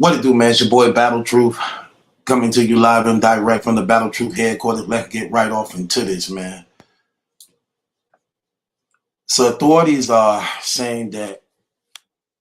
What it do, man? It's your boy Battle Truth coming to you live and direct from the Battle Truth headquarters. Let's get right off into this, man. So authorities are saying that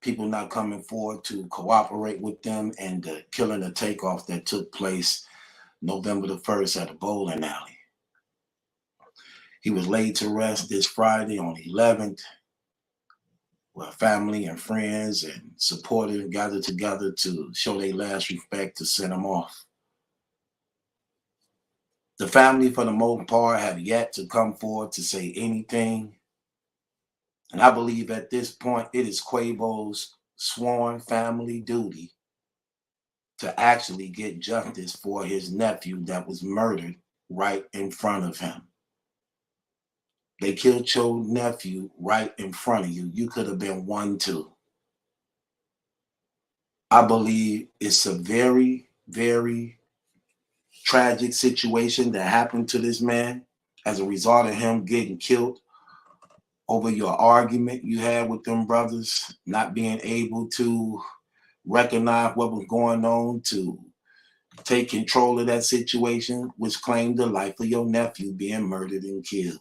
people not coming forward to cooperate with them and the killing and takeoff that took place November the 1st at a bowling alley. He was laid to rest this Friday on the 11th, where family and friends and supporters gathered together to show their last respect to send him off. The family, for the most part, have yet to come forward to say anything. And I believe at this point, it is Quavo's sworn family duty to actually get justice for his nephew that was murdered right in front of him. They killed your nephew right in front of you. You could have been one too. I believe it's a very, very tragic situation that happened to this man as a result of him getting killed over your argument you had with them brothers, not being able to recognize what was going on, to take control of that situation, which claimed the life of your nephew being murdered and killed.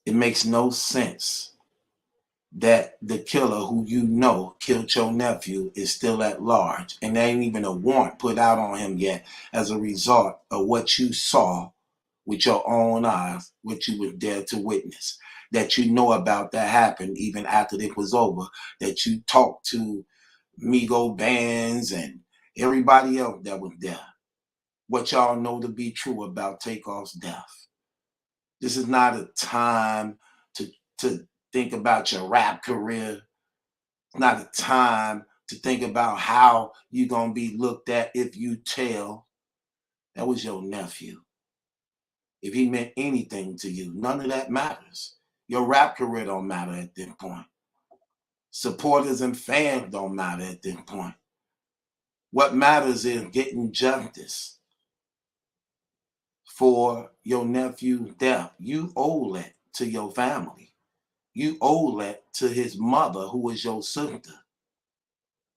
It makes no sense that the killer who you know killed your nephew is still at large, and there ain't even a warrant put out on him yet as a result of what you saw with your own eyes, what you were there to witness, that you know about that happened even after it was over, that you talked to Migo bands and everybody else that was there. What y'all know to be true about Takeoff's death. This is not a time to think about your rap career. It's not a time to think about how you're going to be looked at if you tell. That was your nephew. If he meant anything to you, none of that matters. Your rap career don't matter at this point. Supporters and fans don't matter at this point. What matters is getting justice for your nephew's death. You owe that to your family. You owe that to his mother, who is your sister.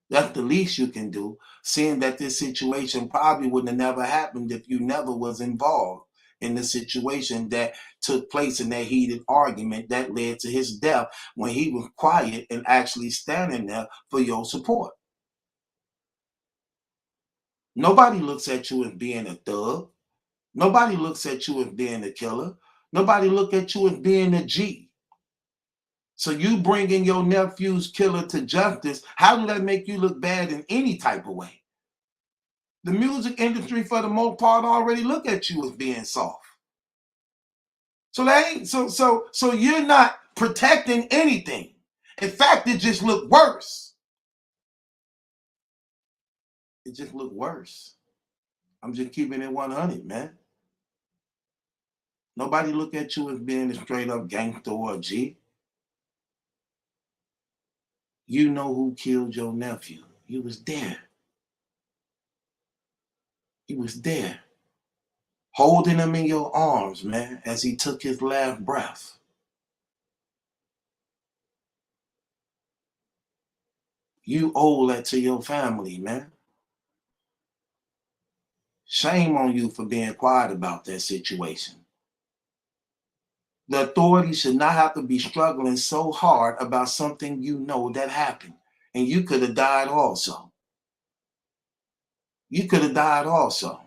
That's the least you can do, seeing that this situation probably wouldn't have never happened if you never was involved in the situation that took place in that heated argument that led to his death when he was quiet and actually standing there for your support. Nobody looks at you as being a thug. Nobody looks at you as being a killer. Nobody look at you as being a G. So you bringing your nephew's killer to justice, how do that make you look bad in any type of way? The music industry, for the most part, already look at you as being soft. So that ain't so you're not protecting anything. In fact, it just looked worse. It just looked worse. I'm just keeping it 100, man. Nobody look at you as being a straight up gangster or a G. You know who killed your nephew. You was there. He was there, holding him in your arms, man, as he took his last breath. You owe that to your family, man. Shame on you for being quiet about that situation. The authorities should not have to be struggling so hard about something you know that happened. And you could have died also. You could have died also.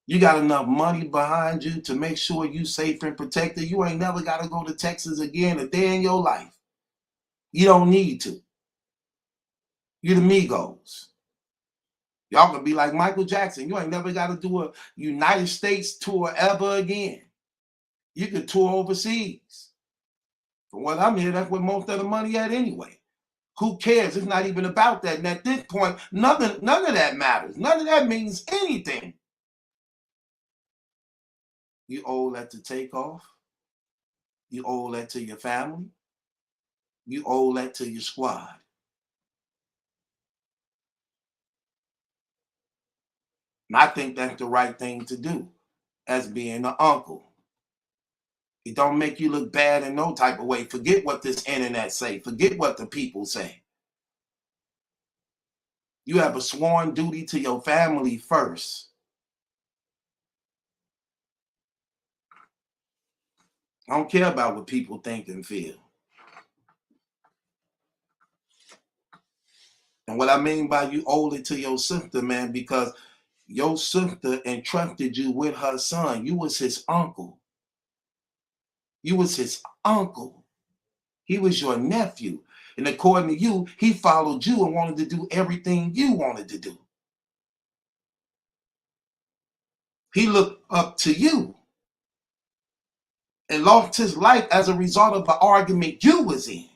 You got enough money behind you to make sure you safe and protected. You ain't never got to go to Texas again a day in your life. You don't need to. You're the Migos. Y'all could be like Michael Jackson. You ain't never got to do a United States tour ever again. You could tour overseas. From what I'm hearing, that's where most of the money at anyway. Who cares? It's not even about that. And at this point, none of that matters. None of that means anything. You owe that to Takeoff. You owe that to your family. You owe that to your squad. And I think that's the right thing to do as being an uncle. It don't make you look bad in no type of way. Forget what this internet say. Forget what the people say. You have a sworn duty to your family first. I don't care about what people think and feel. And what I mean by you owe it to your sister, man, because your sister entrusted you with her son. You was his uncle. You was his uncle. He was your nephew. And according to you, he followed you and wanted to do everything you wanted to do. He looked up to you and lost his life as a result of the argument you was in.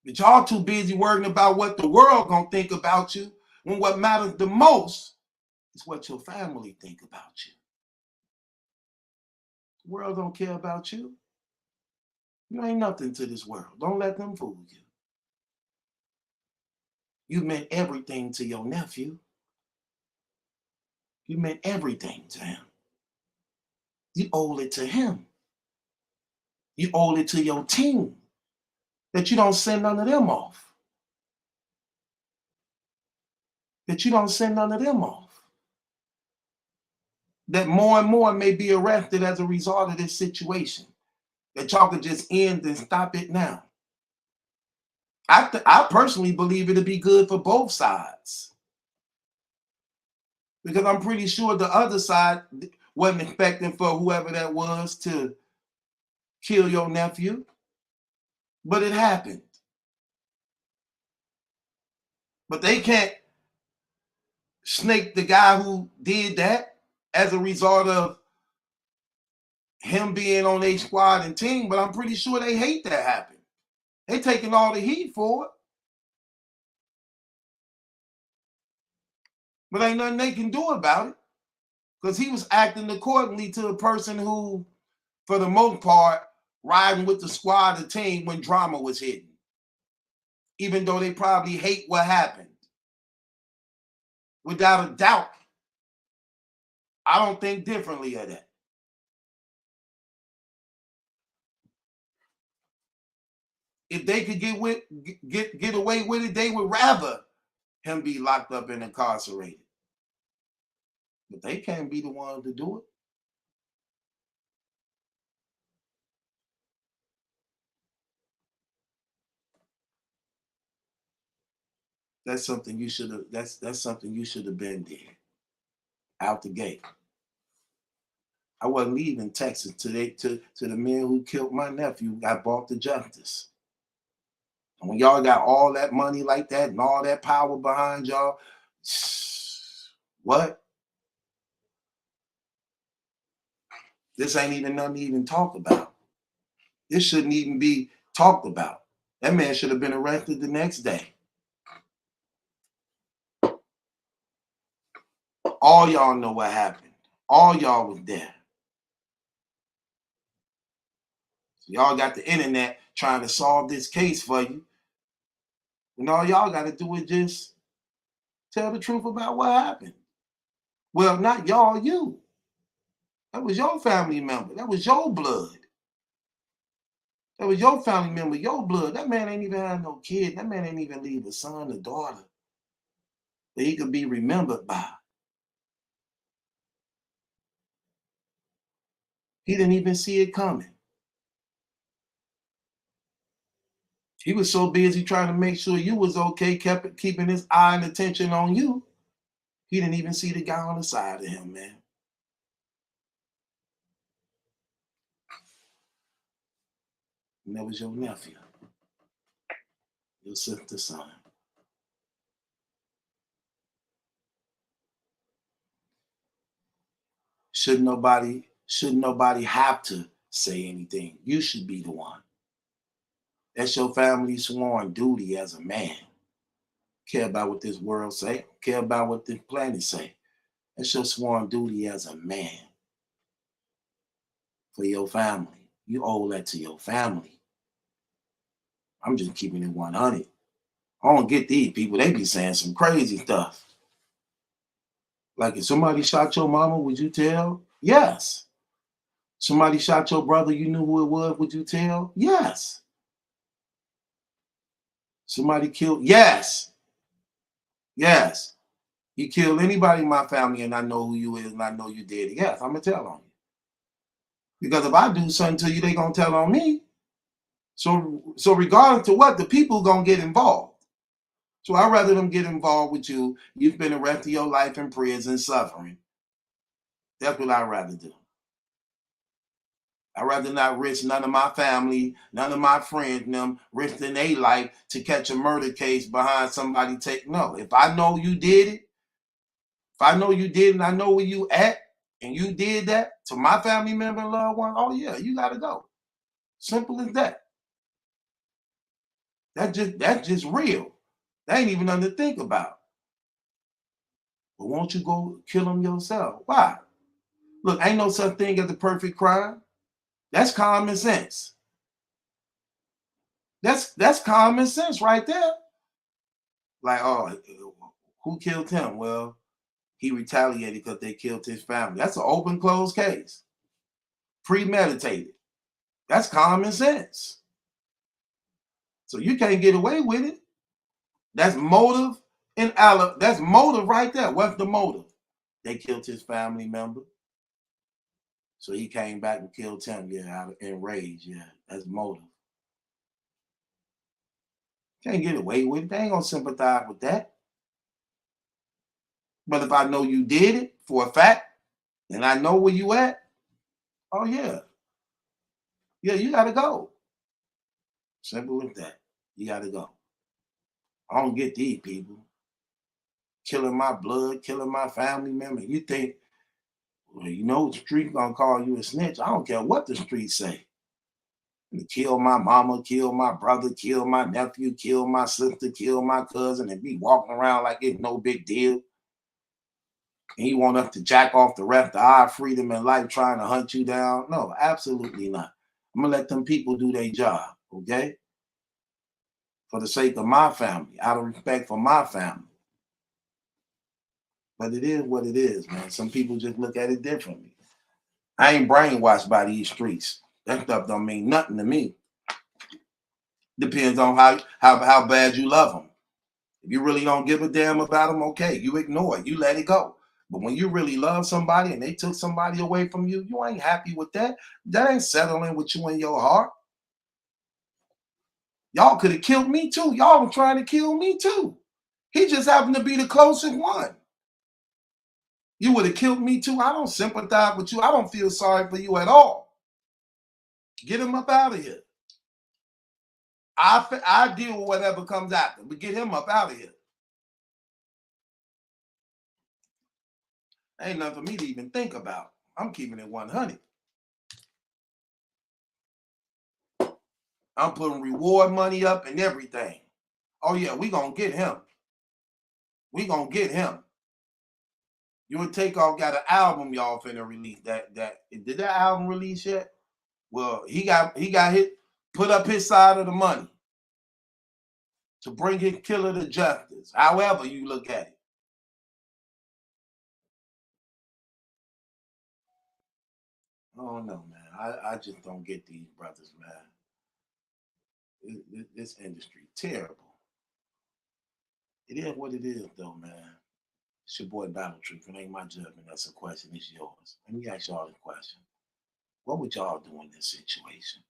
But y'all too busy worrying about what the world gonna think about you, when what matters the most is what your family think about you. The world don't care about you. You ain't nothing to this world. Don't let them fool you. You meant everything to your nephew. You meant everything to him. You owe it to him. You owe it to your team that you don't send none of them off. That you don't send none of them off. That more and more may be arrested as a result of this situation. That y'all could just end and stop it now. I personally believe it'll be good for both sides. Because I'm pretty sure the other side wasn't expecting for whoever that was to kill your nephew. But it happened. But they can't snake the guy who did that as a result of him being on a squad and team, but I'm pretty sure they hate that happened. They taking all the heat for it. But ain't nothing they can do about it. Because he was acting accordingly to a person who, for the most part, riding with the squad or team when drama was hidden. Even though they probably hate what happened. Without a doubt. I don't think differently of that. If they could get away with it, they would rather him be locked up and incarcerated. But they can't be the ones to do it. That's something you should have. That's something you should have been there, out the gate. I wasn't leaving Texas to the men who killed my nephew got brought to justice. And when y'all got all that money like that and all that power behind y'all, what? This ain't even nothing to even talk about. This shouldn't even be talked about. That man should have been arrested the next day. All y'all know what happened. All y'all was there. So y'all got the internet trying to solve this case for you. And all y'all got to do is just tell the truth about what happened. Well, not y'all, you. That was your family member. That was your blood. That was your family member, your blood. That man ain't even had no kid. That man ain't even leave a son or daughter that he could be remembered by. He didn't even see it coming. He was so busy trying to make sure you was okay, kept keeping his eye and attention on you. He didn't even see the guy on the side of him, man. And that was your nephew, your sister's son. Should nobody have to say anything. You should be the one. That's your family's sworn duty as a man. Care about what this world say. Care about what this planet say. That's your sworn duty as a man for your family. You owe that to your family. I'm just keeping it 100. I don't get these people. They be saying some crazy stuff. Like if somebody shot your mama, would you tell? Yes. Somebody shot your brother, you knew who it was, would you tell? Yes. Somebody killed, yes. Yes. You killed anybody in my family and I know who you is and I know you did it. Yes, I'm gonna tell on you. Because if I do something to you, they gonna tell on me. So regardless to what, the people gonna get involved. So I'd rather them get involved with you. You spend the rest of your life in prison suffering. That's what I'd rather do. I'd rather not risk none of my family, none of my friends, them risking their life to catch a murder case behind somebody take. No, if I know you did it, if I know you did and I know where you at and you did that to my family member and loved one, oh yeah, you gotta go. Simple as that. That's just real. That ain't even nothing to think about. But won't you go kill them yourself? Why? Look, ain't no such thing as a perfect crime. That's common sense. That's common sense right there. Like, oh, who killed him? Well, he retaliated because they killed his family. That's an open closed case. Premeditated. That's common sense. So you can't get away with it. That's motive and that's motive right there. What's the motive? They killed his family member. So he came back and killed him, yeah, out of enrage. Yeah, that's motive. Can't get away with it. They ain't gonna sympathize with that. But if I know you did it for a fact, and I know where you at, oh yeah. Yeah, you gotta go. Simple as that. You gotta go. I don't get these people killing my blood, killing my family member. You think, well, you know the street gonna call you a snitch. I don't care what the streets say. Kill my mama, kill my brother, kill my nephew, kill my sister, kill my cousin, and be walking around like it's no big deal. And you want us to jack off the rest of our freedom and life trying to hunt you down? No, absolutely not. I'm gonna let them people do their job, okay? For the sake of my family, out of respect for my family. But it is what it is, man. Some people just look at it differently. I ain't brainwashed by these streets. That stuff don't mean nothing to me. Depends on how bad you love them. If you really don't give a damn about them, okay, you ignore it, you let it go. But when you really love somebody and they took somebody away from you, you ain't happy with that. That ain't settling with you in your heart. Y'all could have killed me too. Y'all were trying to kill me too. He just happened to be the closest one. You would have killed me too. I don't sympathize with you. I don't feel sorry for you at all. Get him up out of here. I deal with whatever comes after, but get him up out of here. Ain't nothing for me to even think about. I'm keeping it 100. I'm putting reward money up and everything. Oh yeah, we gonna get him. We gonna get him. You and Takeoff got an album y'all finna release. Did that album release yet? Well, he got hit, put up his side of the money to bring his killer to justice. However you look at it. I don't know, man. I just don't get these brothers, man. This industry terrible. It is what it is, though, man. It's your boy Battle Truth. It ain't my judgment. That's a question. It's yours. Let me ask y'all a question. What would y'all do in this situation?